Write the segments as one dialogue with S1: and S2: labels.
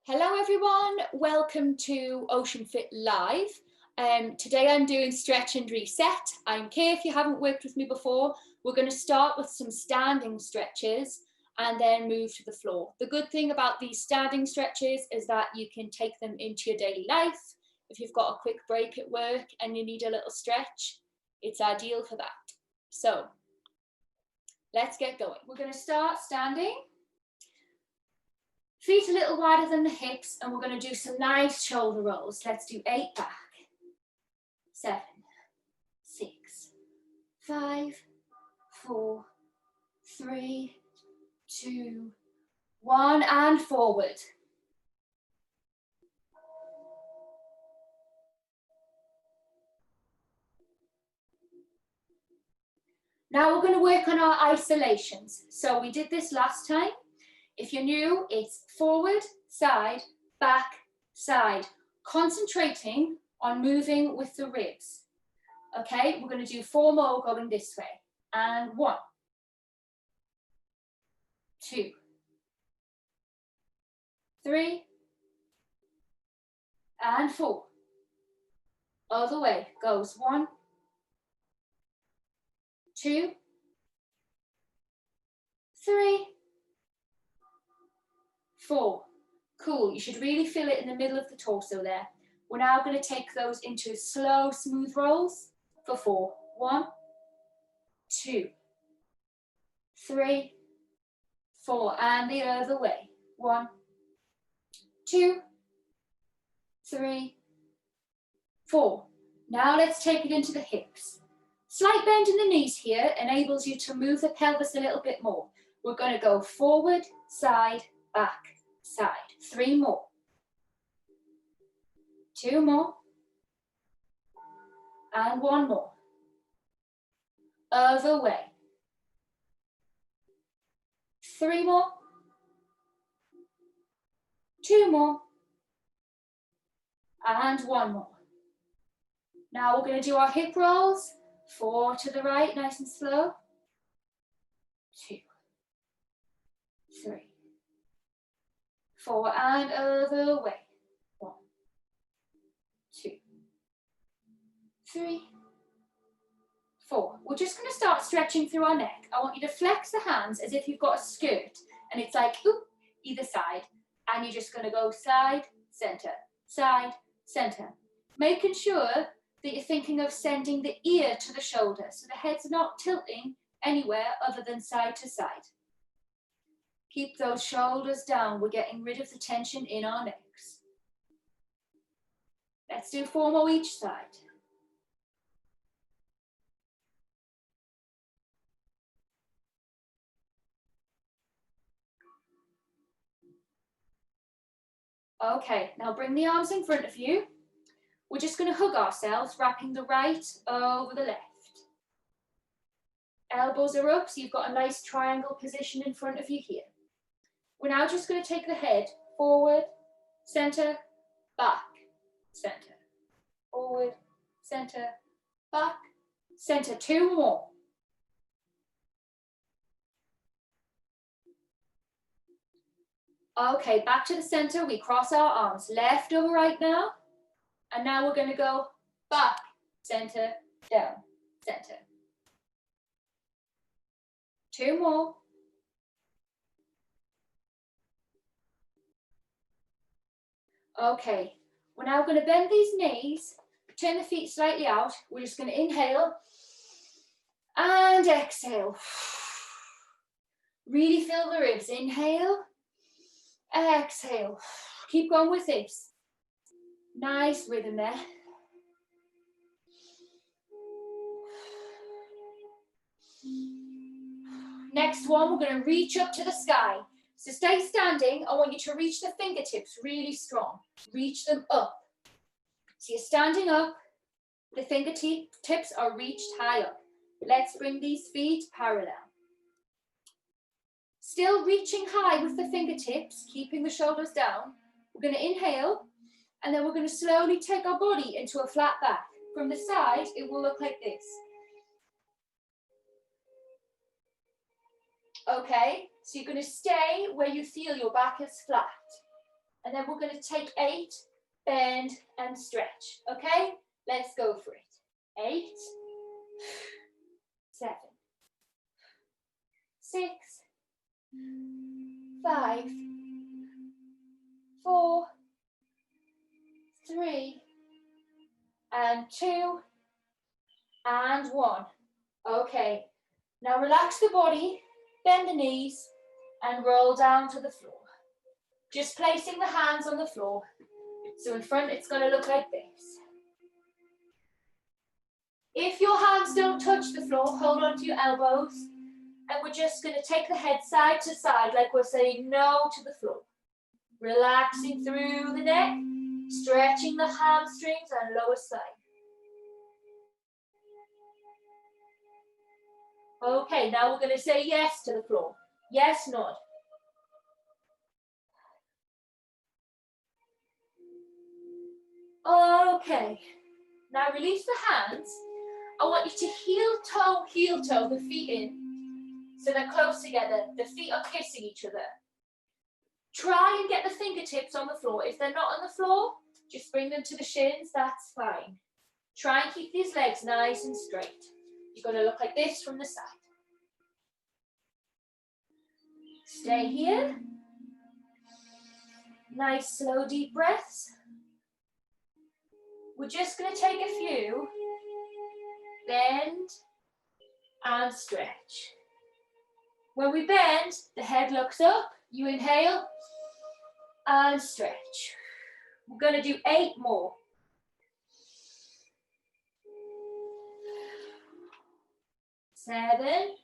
S1: Hello everyone, welcome to Ocean Fit Live. Today I'm doing stretch and reset. I'm Kay. If you haven't worked with me before, we're going to start with some standing stretches and then move to the floor. The good thing about these standing stretches is that you can take them into your daily life. If you've got a quick break at work and you need a little stretch, it's ideal for that. So let's get going. We're going to start standing. Feet a little wider than the hips, and we're going to do some nice shoulder rolls. Let's do 8 back, 7, 6, 5, 4, 3, 2, 1, and forward. Now we're going to work on our isolations. So we did this last time. If you're new, it's forward, side, back, side. Concentrating on moving with the ribs. Okay, we're going to do 4 more going this way. And 1, 2, 3, and 4. Other way goes 1, 2, 3, 4. Cool, you should really feel it in the middle of the torso there. We're now going to take those into slow, smooth rolls for 4. 1, 2, 3, 4. And the other way. 1, 2, 3, 4. Now let's take it into the hips. Slight bend in the knees here enables you to move the pelvis a little bit more. We're going to go forward, side, back, side. 3 more. 2 more. And 1 more. Other way. 3 more. 2 more. And 1 more. Now we're going to do our hip rolls. 4 to the right, nice and slow. 2, 3, 4, and other way. 1, 2, 3, 4. We're just going to start stretching through our neck. I want you to flex the hands as if you've got a skirt, and it's like either side, and you're just going to go side, center, making sure that you're thinking of sending the ear to the shoulder, so the head's not tilting anywhere other than side to side. Keep those shoulders down. We're getting rid of the tension in our necks. Let's do 4 more each side. Okay, now bring the arms in front of you. We're just going to hug ourselves, wrapping the right over the left. Elbows are up, so you've got a nice triangle position in front of you here. We're now just going to take the head forward, center, back, center. Forward, center, back, center. 2 more. Okay, back to the center. We cross our arms left over right now. And now we're going to go back, center, down, center. 2 more. Okay, we're now going to bend these knees, turn the feet slightly out. We're just going to inhale and exhale. Really feel the ribs. Inhale, exhale. Keep going with this. Nice rhythm there. Next one, we're going to reach up to the sky. So stay standing. I want you to reach the fingertips really strong. Reach them up. So you're standing up. The fingertips are reached high up. Let's bring these feet parallel. Still reaching high with the fingertips, keeping the shoulders down. We're going to inhale. And then we're going to slowly take our body into a flat back. From the side, it will look like this. Okay, so you're going to stay where you feel your back is flat. And then we're going to take 8, bend and stretch. Okay, let's go for it. 8, 7, 6, 5, 4, 3, and 2, and 1. Okay, now relax the body, bend the knees, and roll down to the floor. Just placing the hands on the floor. So in front, it's going to look like this. If your hands don't touch the floor, hold on to your elbows. And we're just going to take the head side to side, like we're saying no to the floor. Relaxing through the neck, stretching the hamstrings and lower side. Okay, now we're going to say yes to the floor. Yes, nod. Okay, now release the hands. I want you to heel toe the feet in so they're close together. The feet are kissing each other. Try and get the fingertips on the floor. If they're not on the floor, just bring them to the shins, that's fine. Try and keep these legs nice and straight. You're going to look like this from the side. Stay here. Nice, slow, deep breaths. We're just going to take a few. Bend and stretch. When we bend, the head looks up. You inhale and stretch. We're going to do 8 more. 7.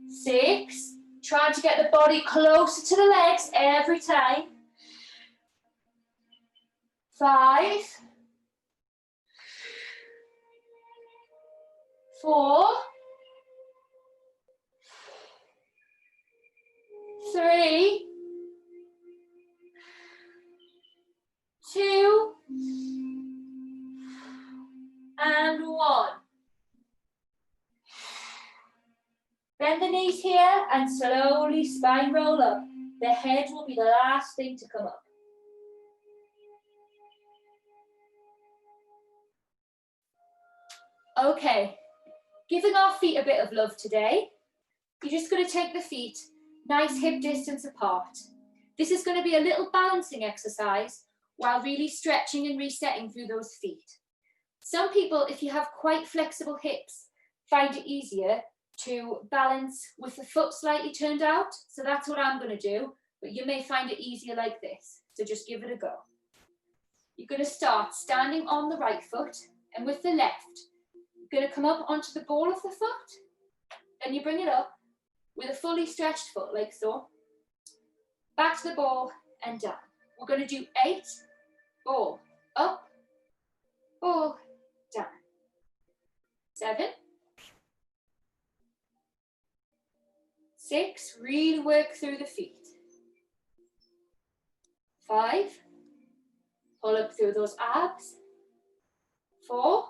S1: 6. Trying to get the body closer to the legs every time. 5. 4. 3. 2. And 1. Bend the knees here and slowly spine roll up. The head will be the last thing to come up. Okay, giving our feet a bit of love today. You're just going to take the feet nice hip distance apart. This is going to be a little balancing exercise while really stretching and resetting through those feet. Some people, if you have quite flexible hips, find it easier to balance with the foot slightly turned out. So that's what I'm going to do, but you may find it easier like this. So just give it a go. You're going to start standing on the right foot, and with the left, you're going to come up onto the ball of the foot. Then you bring it up with a fully stretched foot, like so. Back to the ball and down. We're going to do 8, ball, up, ball, down. 7. 6, really work through the feet. 5, pull up through those abs. 4,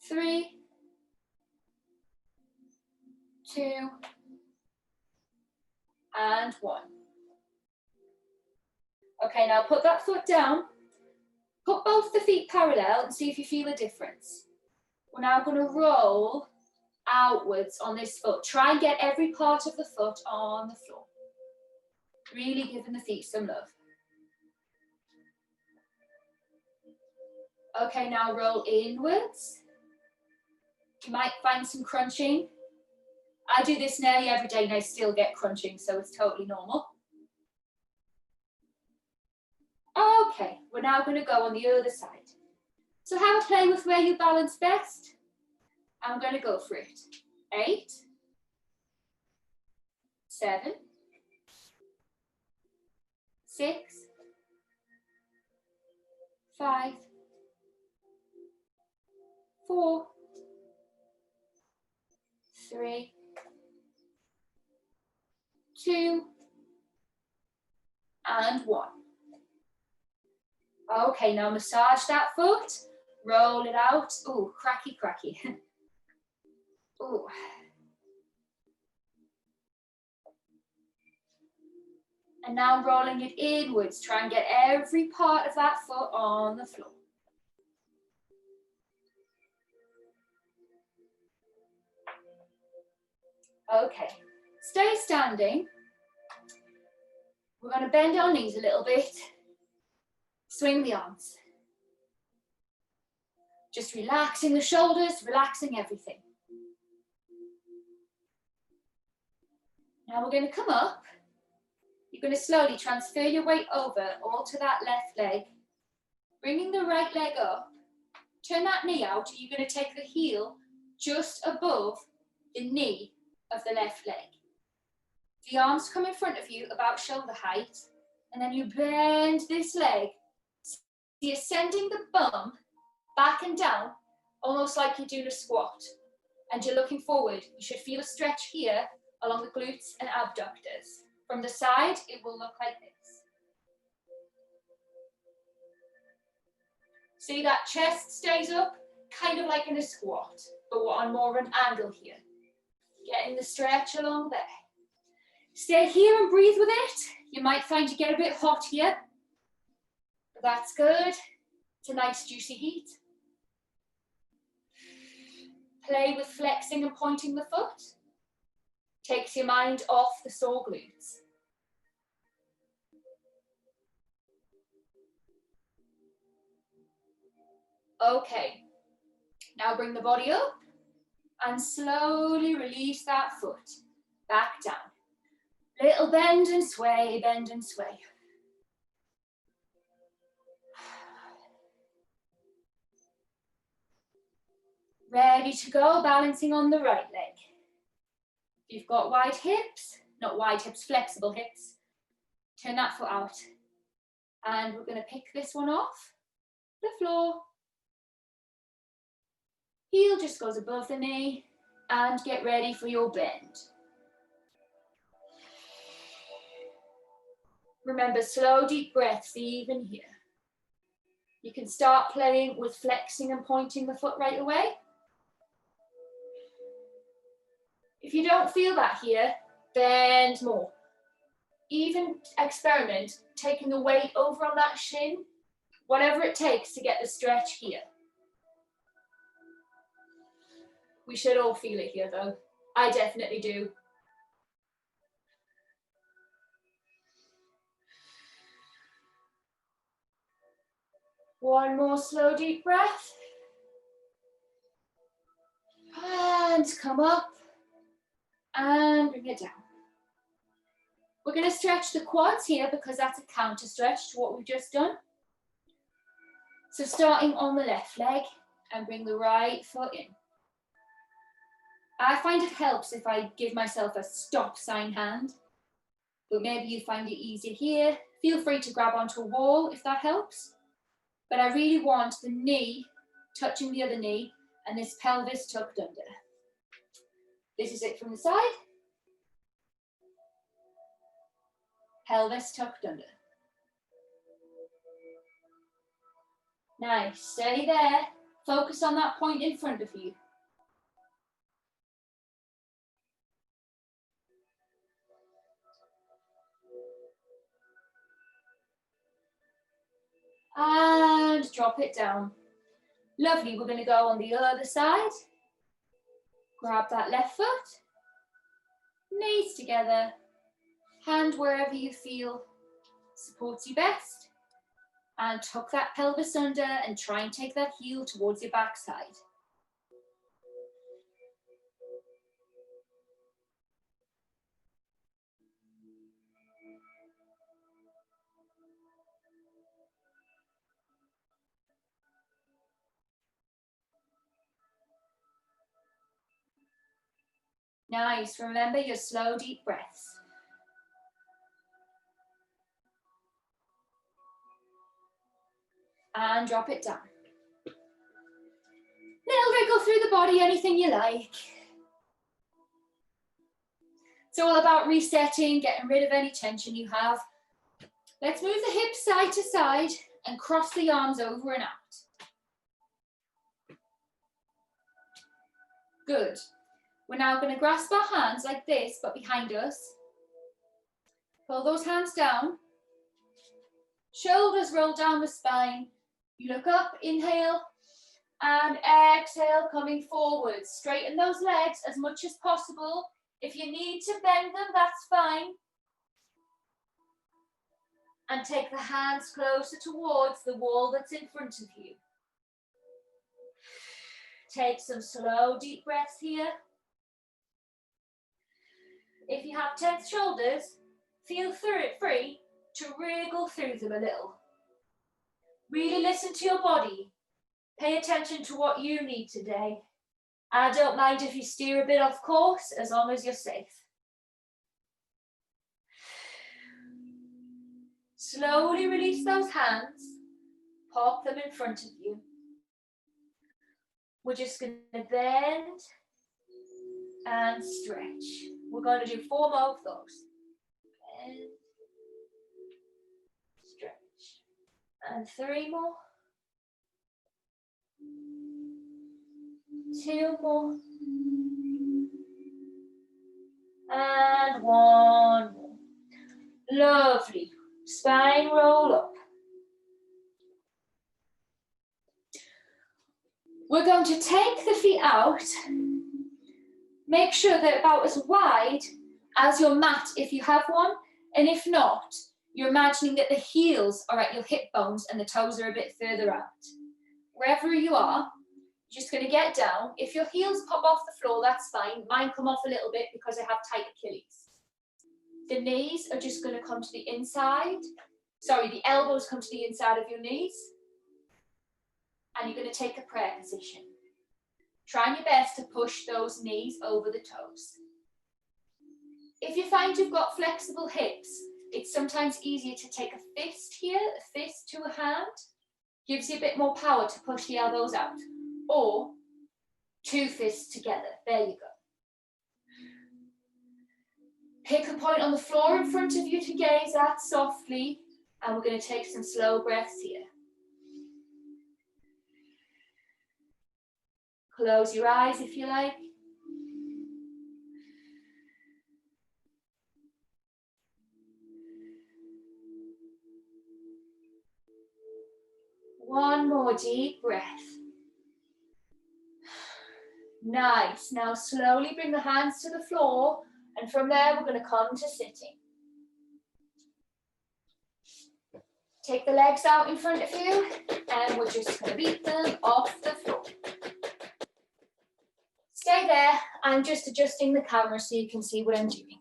S1: 3, 2, and 1. Okay, now put that foot down. Put both the feet parallel and see if you feel a difference. We're now going to roll outwards on this foot. Try and get every part of the foot on the floor. Really giving the feet some love. Okay, now roll inwards. You might find some crunching. I do this nearly every day and I still get crunching, so it's totally normal. Okay, we're now going to go on the other side. So have a play with where you balance best. I'm going to go for it. 8, 7, 6, 5, 4, 3, 2, and 1. Okay, now massage that foot, roll it out. Ooh, cracky, cracky. Ooh. And now rolling it inwards. Try and get every part of that foot on the floor. Okay, stay standing. We're going to bend our knees a little bit. Swing the arms. Just relaxing the shoulders, relaxing everything. Now we're going to come up. You're going to slowly transfer your weight over all to that left leg. Bringing the right leg up. Turn that knee out. You're going to take the heel just above the knee of the left leg. The arms come in front of you about shoulder height, and then you bend this leg. So you're sending the bum back and down, almost like you're doing a squat. And you're looking forward. You should feel a stretch here along the glutes and abductors. From the side, it will look like this. See, that chest stays up, kind of like in a squat, but we're on more of an angle here. Getting the stretch along there. Stay here and breathe with it. You might find you get a bit hot here, but that's good. It's a nice juicy heat. Play with flexing and pointing the foot. Takes your mind off the sore glutes. Okay, now bring the body up and slowly release that foot back down. Little bend and sway, bend and sway. Ready to go, balancing on the right leg. If you've got wide hips, not wide hips, flexible hips, turn that foot out. And we're going to pick this one off the floor. Heel just goes above the knee and get ready for your bend. Remember, slow, deep breaths even here. You can start playing with flexing and pointing the foot right away. If you don't feel that here, bend more. Even experiment taking the weight over on that shin, whatever it takes to get the stretch here. We should all feel it here though. I definitely do. One more slow deep breath. And come up and bring it down. We're going to stretch the quads here because that's a counter stretch to what we've just done. So starting on the left leg and bring the right foot in. I find it helps if I give myself a stop sign hand, but maybe you find it easier here. Feel free to grab onto a wall if that helps. But I really want the knee touching the other knee and this pelvis tucked under. This is it from the side. Pelvis tucked under. Nice, stay there. Focus on that point in front of you. And drop it down. Lovely, we're going to go on the other side. Grab that left foot. Knees together. Hand wherever you feel supports you best. And tuck that pelvis under and try and take that heel towards your backside. Nice, remember your slow deep breaths. And drop it down. Little wriggle through the body, anything you like. It's all about resetting, getting rid of any tension you have. Let's move the hips side to side and cross the arms over and out. Good. We're now going to grasp our hands like this, but behind us. Pull those hands down. Shoulders roll down the spine. You look up, inhale, and exhale, coming forward. Straighten those legs as much as possible. If you need to bend them, that's fine. And take the hands closer towards the wall that's in front of you. Take some slow, deep breaths here. If you have tense shoulders, feel free to wriggle through them a little. Really listen to your body. Pay attention to what you need today. I don't mind if you steer a bit off course, as long as you're safe. Slowly release those hands. Pop them in front of you. We're just going to bend and stretch. We're going to do 4 more of those. Bend, stretch, and 3 more. 2 more. And 1 more. Lovely. Spine roll up. We're going to take the feet out. Make sure they're about as wide as your mat if you have one. And if not, you're imagining that the heels are at your hip bones and the toes are a bit further out. Wherever you are, you're just going to get down. If your heels pop off the floor, that's fine. Mine come off a little bit because I have tight Achilles. The knees are just going to come to the inside. Sorry, the elbows come to the inside of your knees. And you're going to take a prayer position. Trying your best to push those knees over the toes. If you find you've got flexible hips, it's sometimes easier to take a fist here, a fist to a hand. Gives you a bit more power to push the elbows out. Or 2 fists together. There you go. Pick a point on the floor in front of you to gaze at softly. And we're going to take some slow breaths here. Close your eyes if you like. One more deep breath. Nice. Now slowly bring the hands to the floor, and from there we're going to come to sitting. Take the legs out in front of you, and we're just going to beat them off the floor. Stay there. I'm just adjusting the camera so you can see what I'm doing.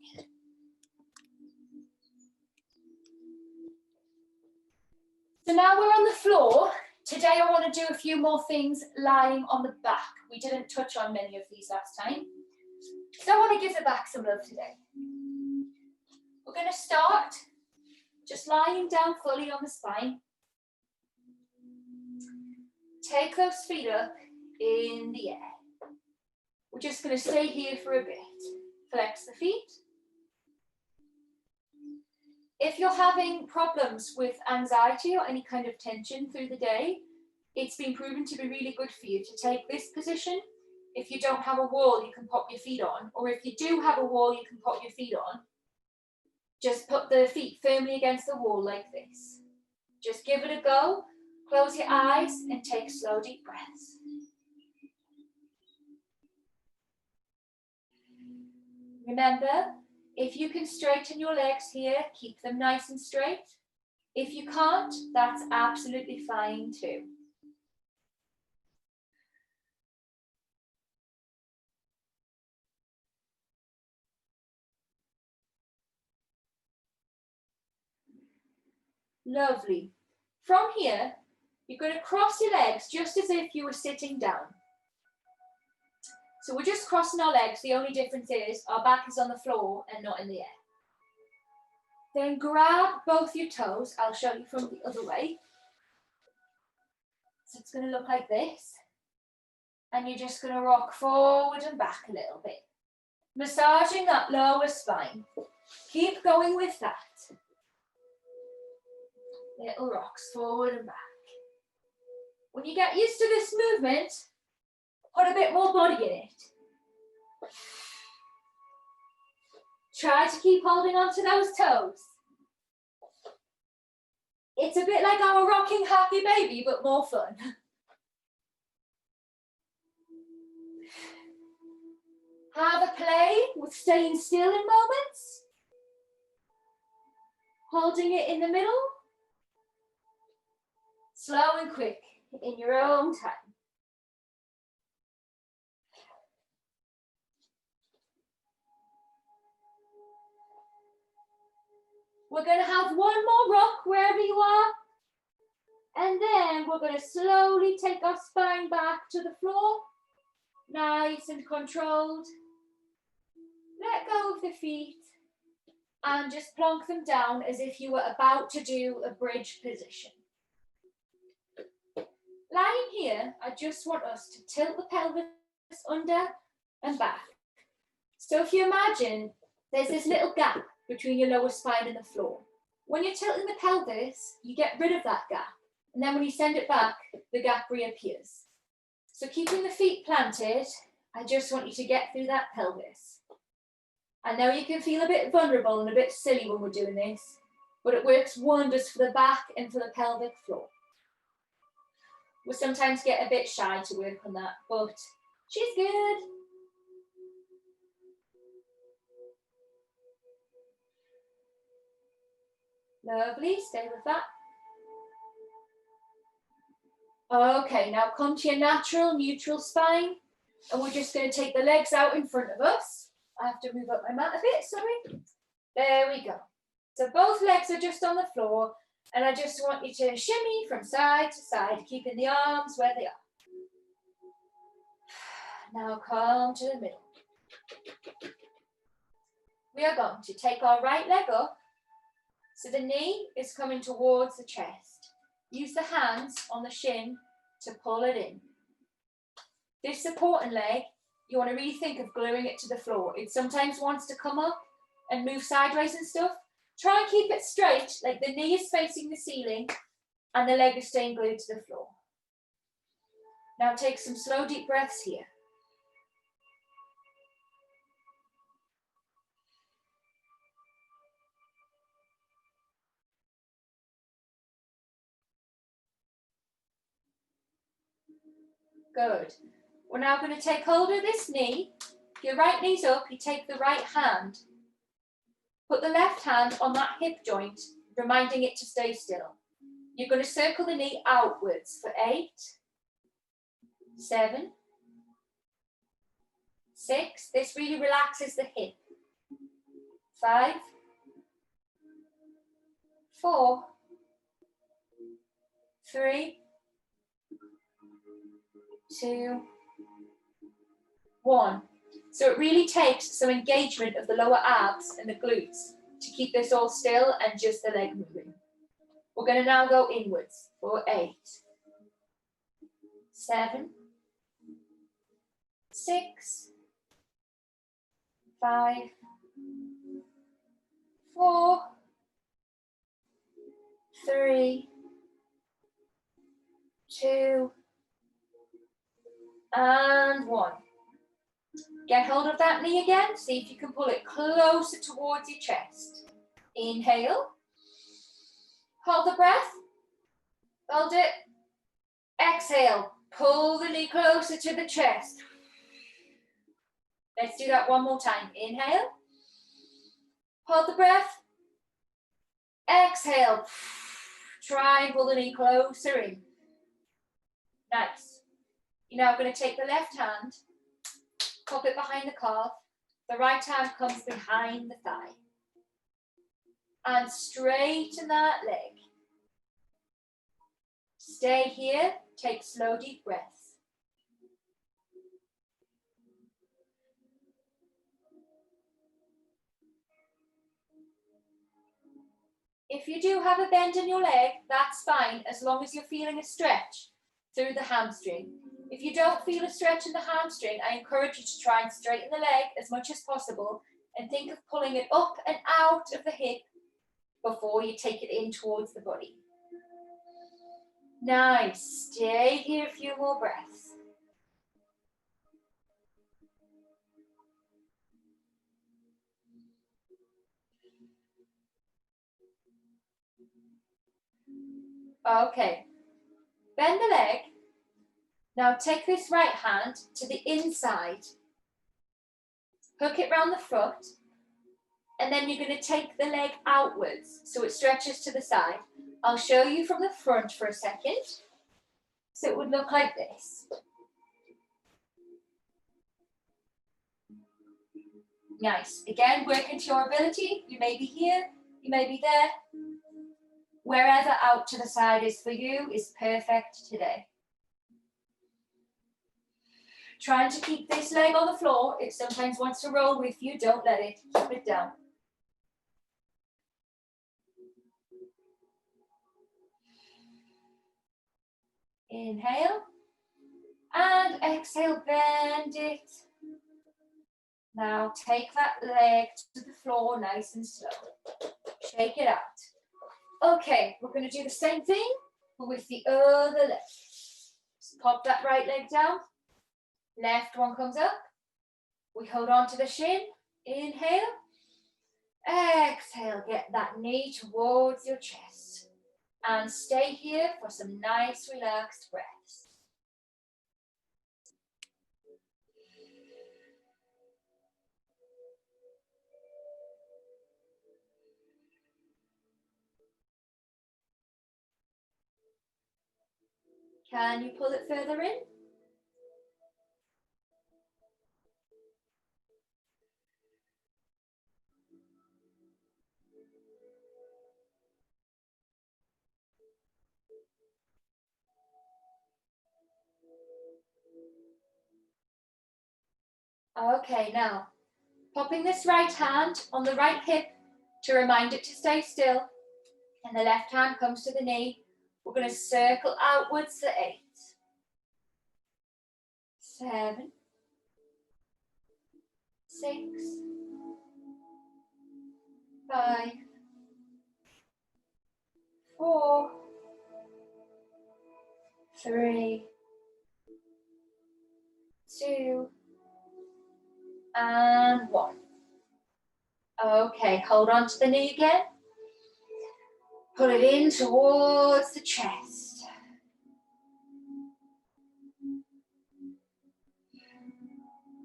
S1: So now we're on the floor. Today I want to do a few more things lying on the back. We didn't touch on many of these last time. So I want to give the back some love today. We're going to start just lying down fully on the spine. Take those feet up in the air. We're just going to stay here for a bit. Flex the feet. If you're having problems with anxiety or any kind of tension through the day, it's been proven to be really good for you to take this position. If you don't have a wall, you can pop your feet on. Or if you do have a wall, you can pop your feet on. Just put the feet firmly against the wall like this. Just give it a go. Close your eyes and take slow, deep breaths. Remember, if you can straighten your legs here, keep them nice and straight. If you can't, that's absolutely fine too. Lovely. From here, you're going to cross your legs just as if you were sitting down. So we're just crossing our legs. The only difference is our back is on the floor and not in the air. Then grab both your toes. I'll show you from the other way. So it's going to look like this. And you're just going to rock forward and back a little bit. Massaging that lower spine. Keep going with that. Little rocks forward and back. When you get used to this movement, put a bit more body in it. Try to keep holding on to those toes. It's a bit like our rocking happy baby, but more fun. Have a play with staying still in moments. Holding it in the middle. Slow and quick in your own time. We're going to have one more rock wherever you are. And then we're going to slowly take our spine back to the floor. Nice and controlled. Let go of the feet. And just plonk them down as if you were about to do a bridge position. Lying here, I just want us to tilt the pelvis under and back. So if you imagine there's this little gap between your lower spine and the floor. When you're tilting the pelvis, you get rid of that gap. And then when you send it back, the gap reappears. So keeping the feet planted, I just want you to get through that pelvis. I know you can feel a bit vulnerable and a bit silly when we're doing this, but it works wonders for the back and for the pelvic floor. We sometimes get a bit shy to work on that, but she's good. Lovely, stay with that. Okay, now come to your natural, neutral spine, and we're just going to take the legs out in front of us. I have to move up my mat a bit, sorry. There we go. So both legs are just on the floor, and I just want you to shimmy from side to side, keeping the arms where they are. Now come to the middle. We are going to take our right leg up, so the knee is coming towards the chest. Use the hands on the shin to pull it in. This supporting leg, you want to really think of gluing it to the floor. It sometimes wants to come up and move sideways and stuff. Try and keep it straight, like the knee is facing the ceiling and the leg is staying glued to the floor. Now take some slow, deep breaths here. Good. We're now going to take hold of this knee. If your right knee's up, you take the right hand. Put the left hand on that hip joint, reminding it to stay still. You're going to circle the knee outwards for 8, 7, 6. This really relaxes the hip. 5, 4, 3, 2, 1. So it really takes some engagement of the lower abs and the glutes to keep this all still and just the leg moving. We're going to now go inwards for 8, 7, 6, 5, 4, 3, 2, and 1. Get hold of that knee again. See if you can pull it closer towards your chest. Inhale. Hold the breath. Hold it. Exhale. Pull the knee closer to the chest. Let's do that one more time. Inhale. Hold the breath. Exhale. Try and pull the knee closer in. Nice. You're now going to take the left hand, pop it behind the calf. The right hand comes behind the thigh. And straighten that leg. Stay here. Take slow, deep breaths. If you do have a bend in your leg, that's fine, as long as you're feeling a stretch through the hamstring. If you don't feel a stretch in the hamstring, I encourage you to try and straighten the leg as much as possible and think of pulling it up and out of the hip before you take it in towards the body. Nice. Stay here a few more breaths. Okay, bend the leg. Now take this right hand to the inside. Hook it round the foot. And then you're going to take the leg outwards so it stretches to the side. I'll show you from the front for a second. So it would look like this. Nice. Again, working to your ability. You may be here, you may be there. Wherever out to the side is for you is perfect today. Trying to keep this leg on the floor. It sometimes wants to roll with you. Don't let it. Keep it down. Inhale. And exhale, bend it. Now take that leg to the floor nice and slow. Shake it out. Okay, we're going to do the same thing with the other leg. Just pop that right leg down. Left one comes up. We hold on to the shin. Inhale. Exhale, get that knee towards your chest. And stay here for some nice relaxed breaths. Can you pull it further in? Okay, now, popping this right hand on the right hip to remind it to stay still, and the left hand comes to the knee. We're going to circle outwards for 8, 7, 6, 5, 4, 3, 2, and 1. Okay, hold on to the knee again. Pull it in towards the chest.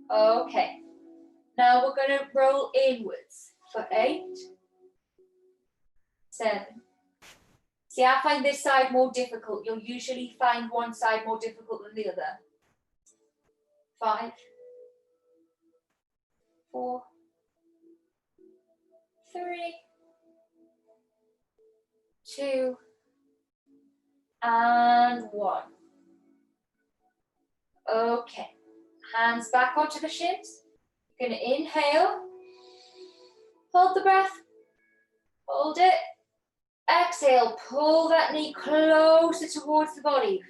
S1: Okay, now we're going to roll inwards for 8, 7. See, I find this side more difficult. You'll usually find one side more difficult than the other. 5, 4, 3, 2, and 1. Okay, hands back onto the shins. You're going to inhale, hold the breath, hold it. Exhale, pull that knee closer towards the body.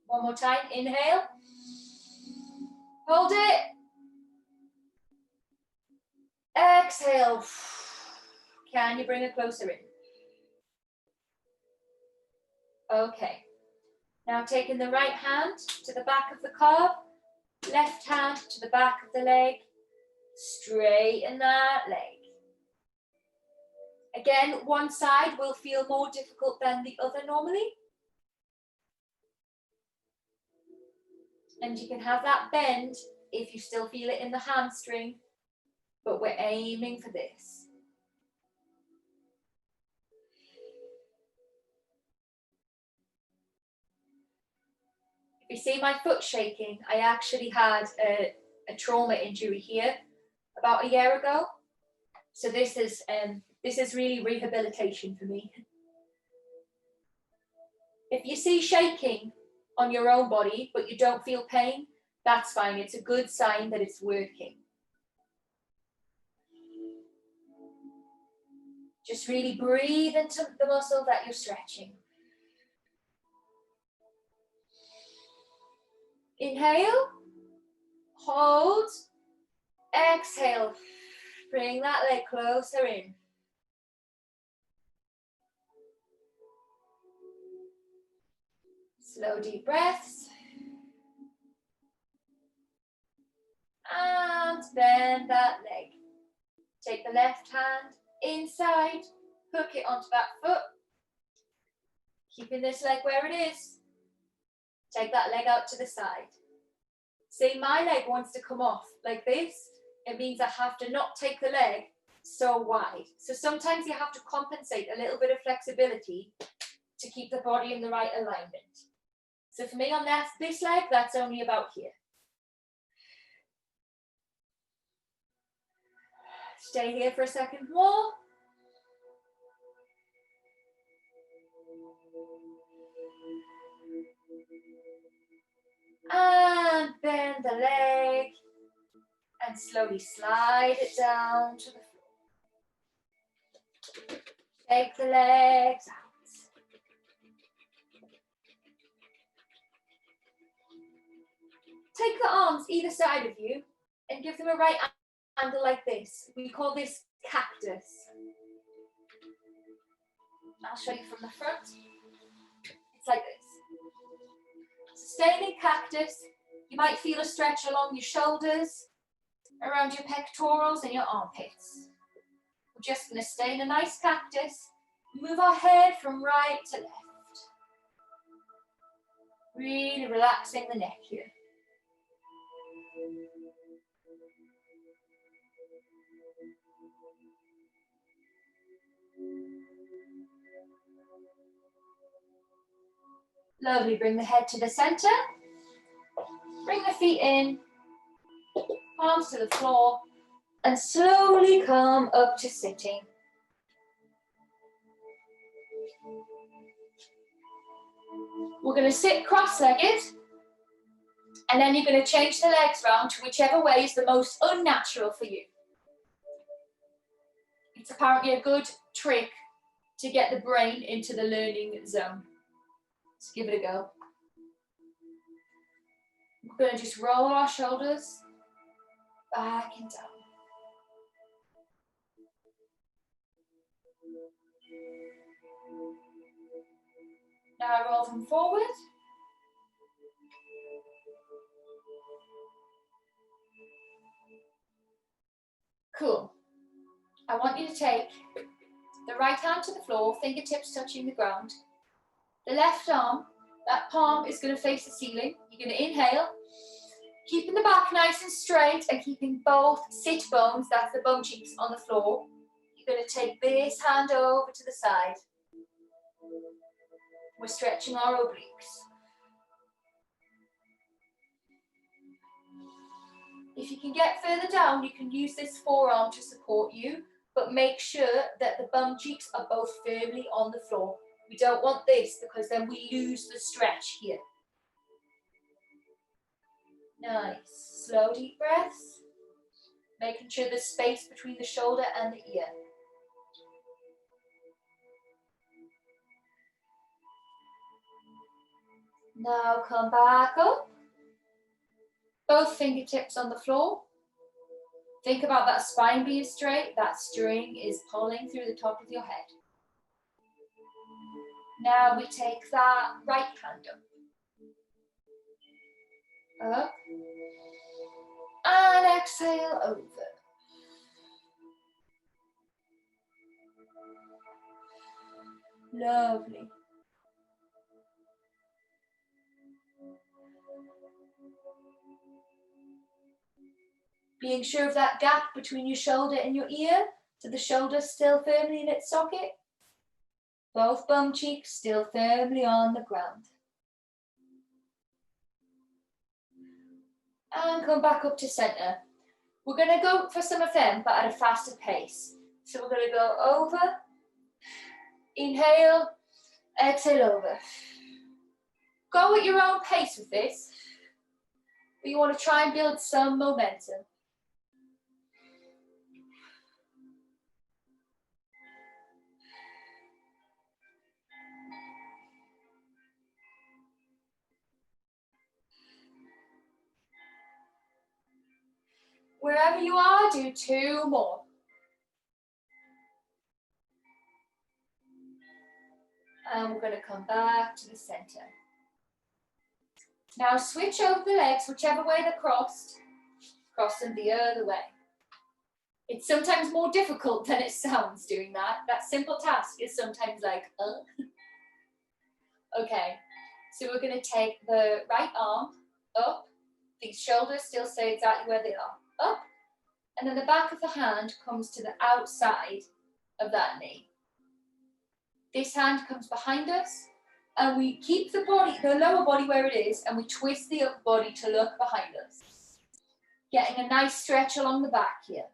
S1: One more time, inhale, hold it. Exhale. Can you bring it closer in? Okay. Now taking the right hand to the back of the calf, left hand to the back of the leg, straighten that leg. Again, one side will feel more difficult than the other normally. And you can have that bend if you still feel it in the hamstring, but we're aiming for this. If you see my foot shaking, I actually had a trauma injury here about a year ago. So this is really rehabilitation for me. If you see shaking on your own body, but you don't feel pain, that's fine. It's a good sign that it's working. Just really breathe into the muscle that you're stretching. Inhale, hold, exhale. Bring that leg closer in. Slow, deep breaths. And bend that leg. Take the left hand inside, hook it onto that foot, keeping this leg where it is. Take that leg out to the side. Say my leg wants to come off like this, it means I have to not take the leg so wide. So sometimes you have to compensate a little bit of flexibility to keep the body in the right alignment. So for me on this leg, that's only about here. Stay here for a second more. And bend the leg and slowly slide it down to the floor. Take the legs out. Take the arms either side of you and give them a right angle like this. We call this cactus. I'll show you from the front. It's like this. Staying in cactus, you might feel a stretch along your shoulders, around your pectorals and your armpits. We're just going to stay in a nice cactus. Move our head from right to left. Really relaxing the neck here. Lovely, bring the head to the center. Bring the feet in, palms to the floor, and slowly come up to sitting. We're going to sit cross-legged, and then you're going to change the legs round to whichever way is the most unnatural for you. It's apparently a good trick to get the brain into the learning zone. Let's give it a go. We're going to just roll our shoulders back and down. Now roll them forward. Cool. I want you to take the right hand to the floor, fingertips touching the ground. The left arm, that palm is going to face the ceiling. You're going to inhale, keeping the back nice and straight and keeping both sit bones, that's the bum cheeks, on the floor. You're going to take this hand over to the side. We're stretching our obliques. If you can get further down, you can use this forearm to support you, but make sure that the bum cheeks are both firmly on the floor. We don't want this because then we lose the stretch here. Nice. Slow, deep breaths. Making sure there's space between the shoulder and the ear. Now come back up. Both fingertips on the floor. Think about that spine being straight. That string is pulling through the top of your head. Now we take that right hand up, and exhale over. Lovely. Being sure of that gap between your shoulder and your ear, so the shoulder still firmly in its socket. Both bum cheeks still firmly on the ground. And come back up to center. We're going to go for some of them, but at a faster pace. So we're going to go over, inhale, exhale over. Go at your own pace with this, but you want to try and build some momentum. Wherever you are, do 2 more. And we're going to come back to the center. Now switch over the legs, whichever way they're crossed. Cross them the other way. It's sometimes more difficult than it sounds doing that. That simple task is sometimes like, Okay, so we're going to take the right arm up. These shoulders still stay exactly where they are. Up. And then the back of the hand comes to the outside of that knee. This hand comes behind us, and we keep the body, the lower body where it is, and we twist the upper body to look behind us. Getting a nice stretch along the back here.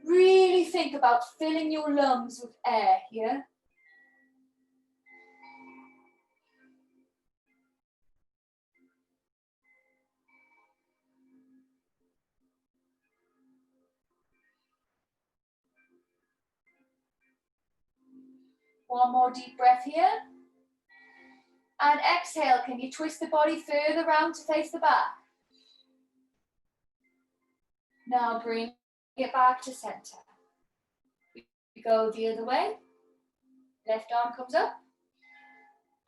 S1: Really think about filling your lungs with air here. One more deep breath here. And exhale, can you twist the body further round to face the back? Now bring it back to center. We go the other way. Left arm comes up.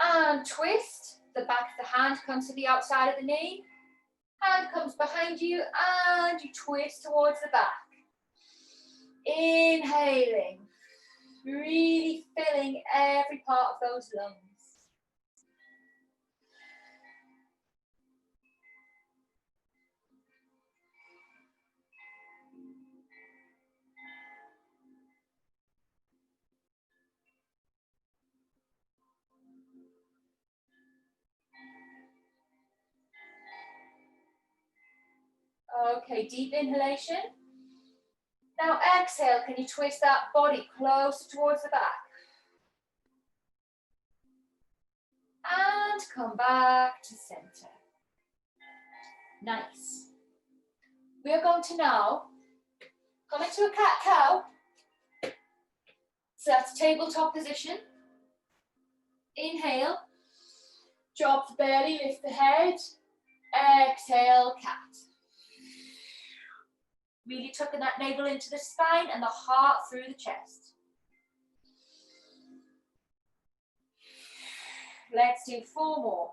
S1: And twist. The back of the hand comes to the outside of the knee. Hand comes behind you and you twist towards the back. Inhaling. Really filling every part of those lungs. Okay, deep inhalation. Now exhale, can you twist that body closer towards the back? And come back to center. Nice. We are going to now come into a cat-cow. So that's tabletop position. Inhale. Drop the belly, lift the head. Exhale, cat. Really tucking that navel into the spine and the heart through the chest. Let's do 4 more.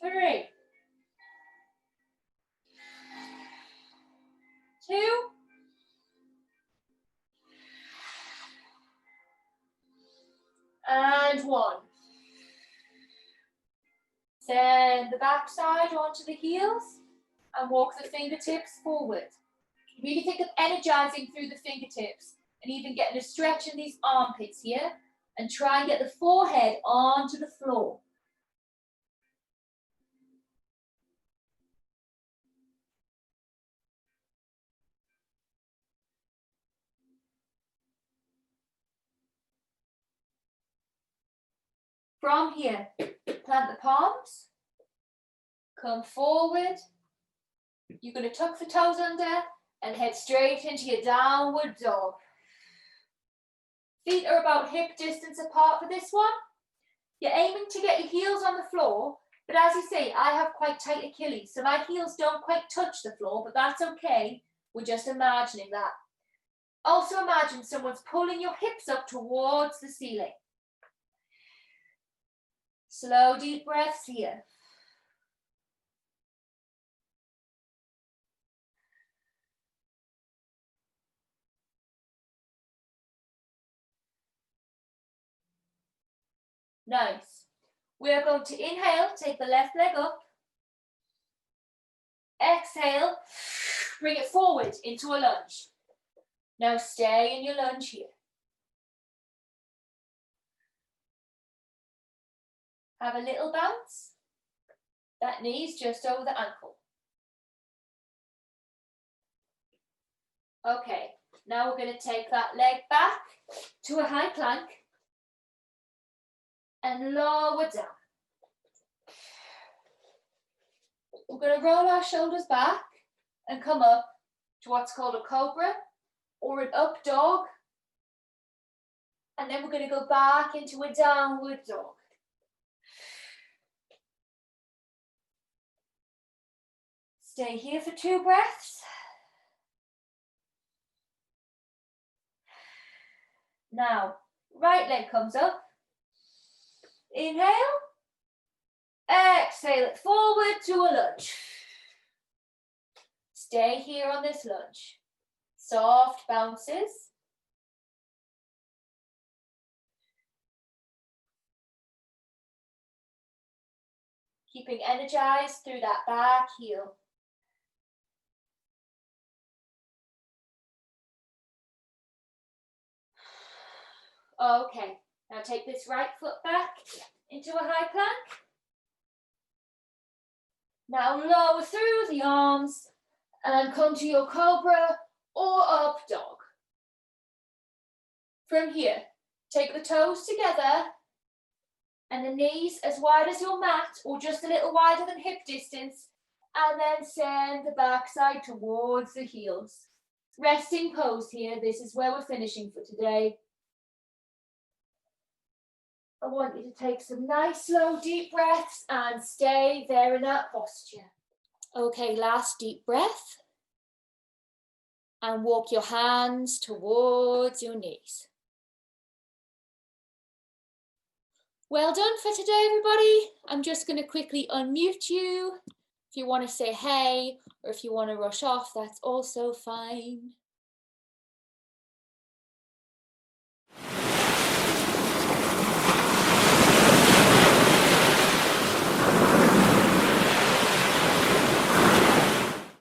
S1: 3. 2. And 1. Send the back side onto the heels and walk the fingertips forward. Really think of energizing through the fingertips and even getting a stretch in these armpits here, and try and get the forehead onto the floor. From here, plant the palms, come forward. You're going to tuck the toes under and head straight into your downward dog. Feet are about hip distance apart for this one. You're aiming to get your heels on the floor, but as you say, I have quite tight Achilles, so my heels don't quite touch the floor, but that's okay. We're just imagining that. Also imagine someone's pulling your hips up towards the ceiling. Slow, deep breaths here. Nice. We are going to inhale, take the left leg up. Exhale, bring it forward into a lunge. Now stay in your lunge here. Have a little bounce. That knee's just over the ankle. Okay, now we're going to take that leg back to a high plank and lower down. We're going to roll our shoulders back and come up to what's called a cobra or an up dog. And then we're going to go back into a downward dog. Stay here for 2 breaths. Now, right leg comes up. Inhale. Exhale it forward to a lunge. Stay here on this lunge. Soft bounces. Keeping energized through that back heel. Okay, now take this right foot back into a high plank. Now lower through the arms and come to your cobra or up dog. From here, take the toes together and the knees as wide as your mat or just a little wider than hip distance, and then send the backside towards the heels. Resting pose here, this is where we're finishing for today. I want you to take some nice slow deep breaths and stay there in that posture. Okay, last deep breath. And walk your hands towards your knees. Well done for today, everybody. I'm just going to quickly unmute you. If you want to say hey, or if you want to rush off, that's also fine.